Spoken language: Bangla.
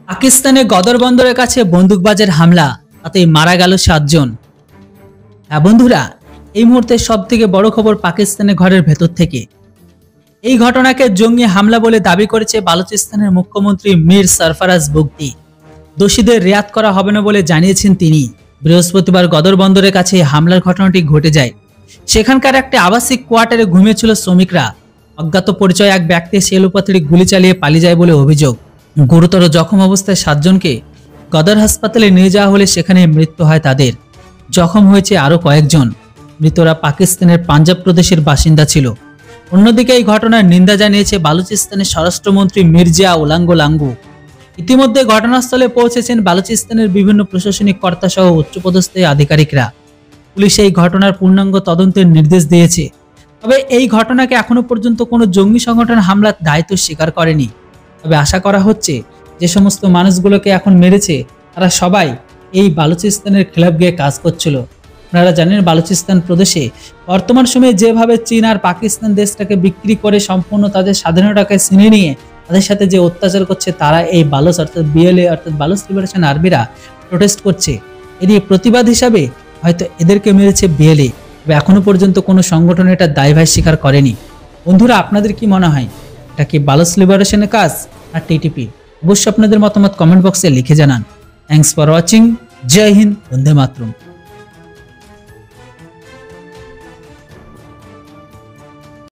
পাকিস্তানে গদর বন্দরের কাছে বন্দুকবাজের হামলা, তাতেই মারা গেল 7 জন। হ্যাঁ বন্ধুরা, এই মুহূর্তে সব থেকে বড় খবর পাকিস্তানের ঘরের ভেতর থেকে। এই ঘটনাকে জঙ্গি হামলা বলে দাবি করেছে বালুচিস্তানের মুখ্যমন্ত্রী মীর সরফরাজ বুগটি। দোষীদের রেয়াত করা হবে না বলে জানিয়েছেন তিনি। বৃহস্পতিবার গদর বন্দরের কাছে হামলার ঘটনাটি ঘটে যায়। সেখানকার একটি আবাসিক কোয়ার্টারে ঘুমিয়েছিল শ্রমিকরা। অজ্ঞাত পরিচয় এক ব্যক্তি সেলুপাথড়ি গুলি চালিয়ে পালিয়ে যায় বলে অভিযোগ। গুরুতর জখম অবস্থায় 7 জনকে গদর হাসপাতালে নিয়ে যাওয়া হলে সেখানে মৃত্যু হয় তাদের। জখম হয়েছে আরও কয়েকজন। মৃতরা পাকিস্তানের পাঞ্জাব প্রদেশের বাসিন্দা ছিল। অন্যদিকে এই ঘটনার নিন্দা জানিয়েছে বালুচিস্তানের স্বরাষ্ট্রমন্ত্রী মির্জা ওলাঙ্গো লাঙ্গু। ইতিমধ্যে ঘটনাস্থলে পৌঁছেছেন বালুচিস্তানের বিভিন্ন প্রশাসনিক কর্তা সহ উচ্চপদস্থ আধিকারিকরা। পুলিশ এই ঘটনার পূর্ণাঙ্গ তদন্তের নির্দেশ দিয়েছে। তবে এই ঘটনাকে এখনো পর্যন্ত কোনো জঙ্গি সংগঠন হামলার দায়িত্ব স্বীকার করেনি। তবে আশা করা হচ্ছে যে সমস্ত মানুষগুলোকে এখন মেরেছে তারা সবাই এই বালুচিস্তানের খেলাফ গিয়ে কাজ করছিল। আপনারা জানেন বালুচিস্তান প্রদেশে বর্তমান সময়ে যেভাবে চীন আর পাকিস্তান দেশটাকে বিক্রি করে সম্পূর্ণ তাদের স্বাধীনতাকে ছিনিয়ে নিয়ে তাদের সাথে যে অত্যাচার করছে, তারা এই বালুচ অর্থাৎ বিএলএ অর্থাৎ বালুচ লিবারেশন আর্মিরা প্রোটেস্ট করছে। এরই প্রতিবাদ হিসাবে হয়তো এদেরকে মেরেছে বিএলএ। তবে এখনো পর্যন্ত কোনো সংগঠন এটা দায়ভার স্বীকার করেনি। বন্ধুরা, আপনাদের কি মনে হয়, এটা কি বালুচ লিবারেশনের কাজ আর টিটিপি? অবশ্যই আপনাদের মতামত কমেন্ট বক্সে লিখে জানান। Thanks for watching. Jai Hind, Vande Mataram.